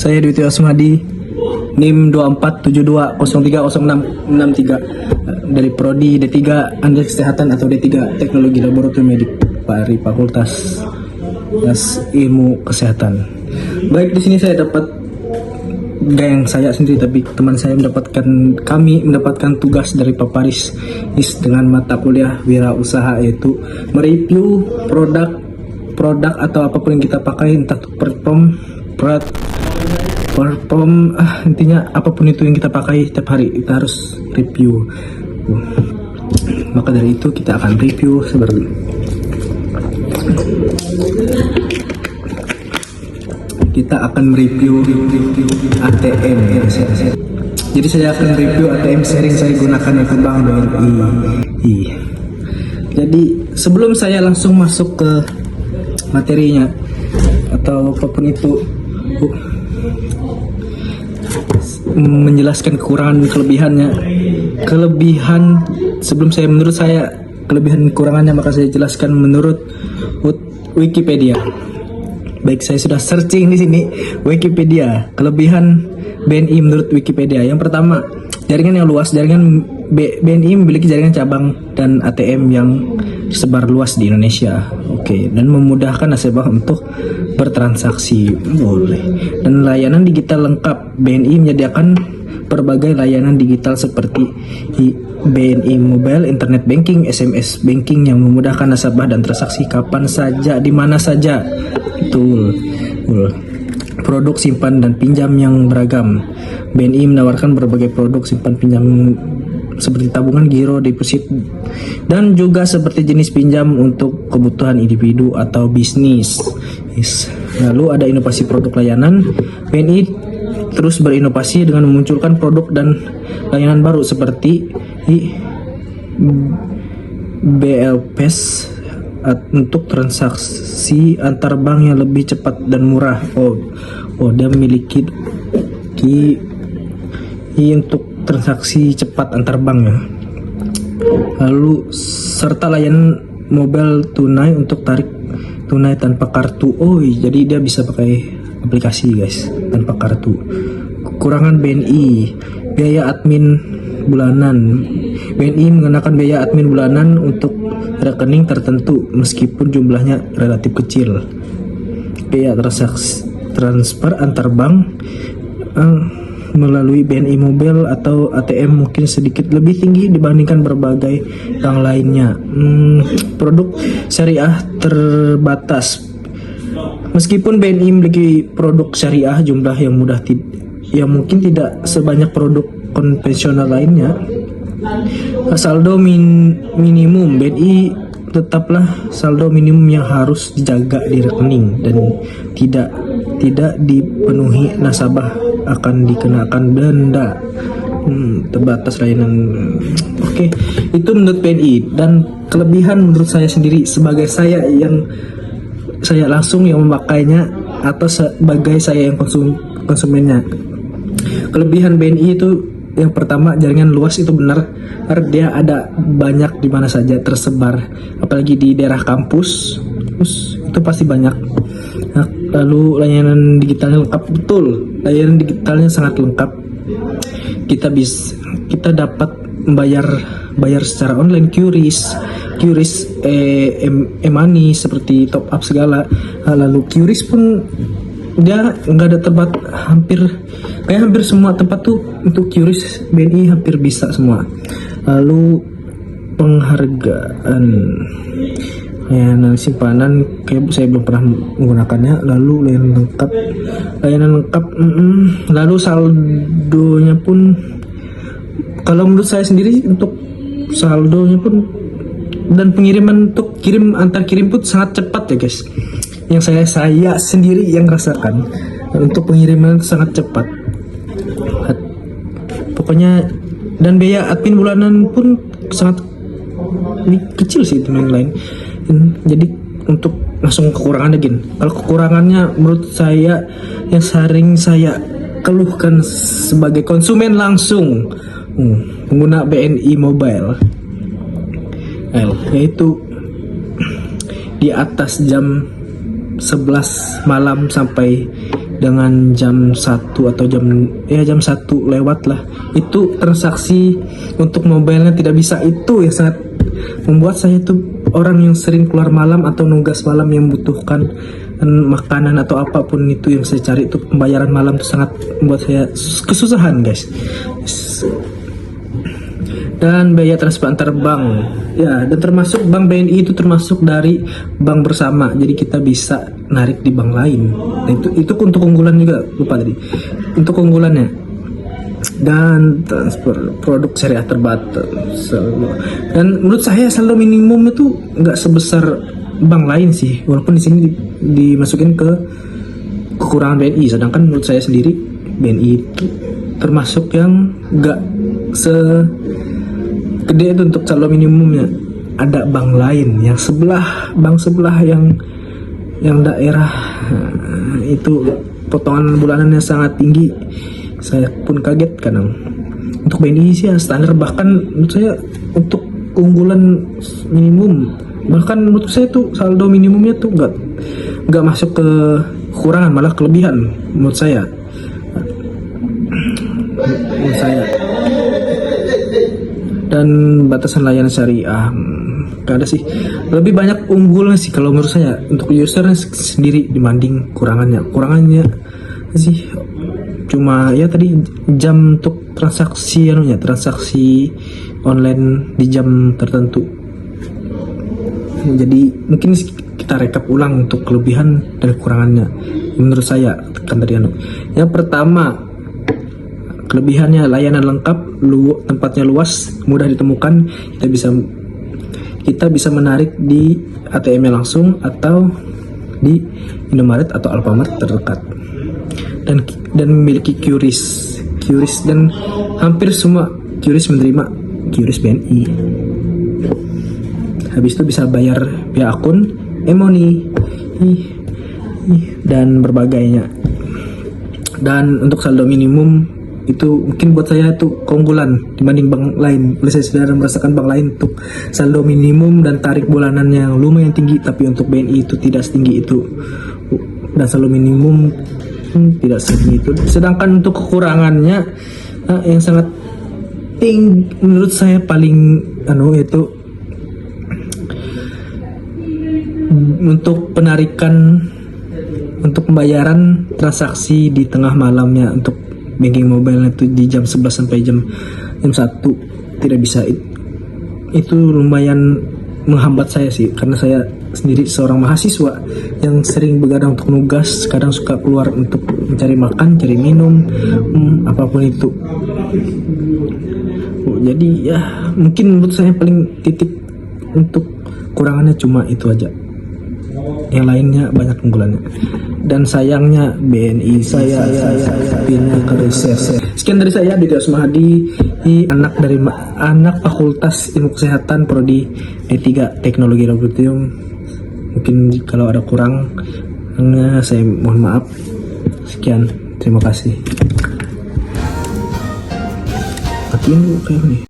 Saya Dwityo Asmadi, NIM 2472030663 dari Prodi D3 Andai Kesehatan atau D3 Teknologi Laboratorium Medik dari Fakultas Ilmu Kesehatan. Baik, di sini saya dapat, gak yang saya sendiri tapi teman saya kami mendapatkan tugas dari Pak Paris dengan mata kuliah wirausaha, yaitu mereview produk atau apapun yang kita pakai, entah itu perform intinya apapun itu yang kita pakai setiap hari kita harus review. Maka dari itu kita akan review seperti kita akan mereview ATM. Jadi saya akan review ATM sharing saya gunakan yaitu Bank BNI. Jadi sebelum saya langsung masuk ke materinya atau apapun itu, menjelaskan kekurangan kelebihannya. Menurut saya kelebihan kekurangannya, maka saya jelaskan menurut Wikipedia. Baik, saya sudah searching di sini Wikipedia. Kelebihan BNI menurut Wikipedia. Yang pertama, jaringan yang luas. BNI memiliki jaringan cabang dan ATM yang sebar luas di Indonesia. Dan memudahkan nasabah untuk bertransaksi. Dan layanan digital lengkap. BNI menyediakan berbagai layanan digital seperti BNI Mobile, Internet Banking, SMS Banking yang memudahkan nasabah dan transaksi kapan saja, di mana saja. Produk simpan dan pinjam yang beragam. BNI menawarkan berbagai produk simpan pinjam seperti tabungan, giro, deposit, dan juga seperti jenis pinjam untuk kebutuhan individu atau bisnis. Lalu ada inovasi produk layanan. BNI terus berinovasi dengan memunculkan produk dan layanan baru seperti BLPS untuk transaksi antar bank yang lebih cepat dan murah. Dia memiliki untuk transaksi cepat antar bank ya. Lalu serta layanan mobile tunai untuk tarik tunai tanpa kartu. Jadi dia bisa pakai aplikasi guys, tanpa kartu. Kekurangan BNI, biaya admin bulanan. BNI mengenakan biaya admin bulanan untuk rekening tertentu meskipun jumlahnya relatif kecil. Biaya transfer antar bank melalui BNI Mobile atau ATM mungkin sedikit lebih tinggi dibandingkan berbagai bank lainnya. Produk syariah terbatas. Meskipun BNI memiliki produk syariah, jumlah yang mungkin tidak sebanyak produk konvensional lainnya. Saldo minimum. BNI tetaplah saldo minimum yang harus dijaga di rekening dan tidak dipenuhi, nasabah akan dikenakan denda. Terbatas layanan. Itu menurut BNI. Dan kelebihan menurut saya sendiri sebagai saya langsung yang memakainya atau sebagai saya yang konsumennya. Kelebihan BNI itu yang pertama, jaringan luas. Itu benar, dia ada banyak di mana saja tersebar, apalagi di daerah kampus itu pasti banyak. Lalu layanan digitalnya lengkap. Betul, layanan digitalnya sangat lengkap. Kita dapat bayar secara online, QRIS, e-money seperti top up segala. Lalu QRIS pun dia nggak ada tempat, hampir semua tempat tuh untuk QRIS BNI hampir bisa semua. Lalu penghargaan layanan simpanan, kayak saya belum pernah menggunakannya. Lalu layanan lengkap. Lalu saldonya pun, kalau menurut saya sendiri untuk saldonya pun dan pengiriman untuk antar kirim pun sangat cepat ya guys. Yang saya sendiri yang rasakan untuk pengiriman sangat cepat. Pokoknya, dan biaya admin bulanan pun sangat kecil sih teman lain. Jadi untuk langsung kekurangan lagi. Kalau kekurangannya menurut saya yang sering saya keluhkan sebagai konsumen langsung pengguna BNI Mobile, yaitu di atas jam 11 malam sampai dengan jam 1 atau jam 1 lewat lah, itu transaksi untuk mobilenya tidak bisa. Itu yang sangat membuat saya tuh orang yang sering keluar malam atau nugas malam yang membutuhkan makanan atau apapun itu yang saya cari, itu pembayaran malam itu sangat membuat saya kesusahan guys. Dan biaya transfer antar bank ya, dan termasuk bank BNI itu termasuk dari bank bersama, jadi kita bisa narik di bank lain. Nah, itu untuk keunggulan juga, lupa tadi untuk keunggulannya. Dan transfer produk syariah terbatas, dan menurut saya saldo minimum itu nggak sebesar bank lain sih, walaupun di sini dimasukin ke kekurangan BNI, sedangkan menurut saya sendiri BNI itu termasuk yang nggak gede itu untuk saldo minimumnya. Ada bank lain yang bank sebelah yang daerah itu potongan bulanannya sangat tinggi. Saya pun kaget kadang. Untuk BNI sih ya standar, bahkan menurut saya untuk keunggulan minimum, bahkan menurut saya tuh saldo minimumnya tuh nggak masuk ke kekurangan, malah kelebihan menurut saya. Dan batasan layanan syariah gak ada sih, lebih banyak unggulnya sih kalau menurut saya untuk user sendiri dibanding kurangannya sih cuma ya tadi jam untuk transaksi online di jam tertentu. Jadi mungkin kita rekap ulang untuk kelebihan dan kekurangannya menurut saya kan tadi. Yang pertama, kelebihannya layanan lengkap, tempatnya luas, mudah ditemukan, kita bisa menarik di ATM-nya langsung atau di Indomaret atau Alfamart terdekat, dan memiliki QRIS dan hampir semua QRIS menerima QRIS BNI. Habis itu bisa bayar via akun, e-money dan berbagainya. Dan untuk saldo minimum itu mungkin buat saya itu keunggulan dibanding bank lain. Oleh saya sudah merasakan bank lain untuk saldo minimum dan tarik bulanan yang lumayan tinggi, tapi untuk BNI itu tidak setinggi itu, dan saldo minimum tidak setinggi itu. Sedangkan untuk kekurangannya yang sangat tinggi menurut saya paling itu untuk penarikan, untuk pembayaran transaksi di tengah malamnya untuk banking mobile itu di jam 11 sampai jam 1 tidak bisa. Itu lumayan menghambat saya sih, karena saya sendiri seorang mahasiswa yang sering begadang untuk nugas, kadang suka keluar untuk mencari makan, cari minum, apapun itu. Jadi ya mungkin menurut saya paling titik untuk kurangannya cuma itu aja, yang lainnya banyak keunggulannya. Dan sayangnya BNI saya pindah ke riset. Sekian dari saya, Didi Asmahadi, anak Fakultas Ilmu Kesehatan Prodi D3 Teknologi Laboratorium. Mungkin kalau ada kurang, saya mohon maaf. Sekian, terima kasih. Matiin dulu kayak ini.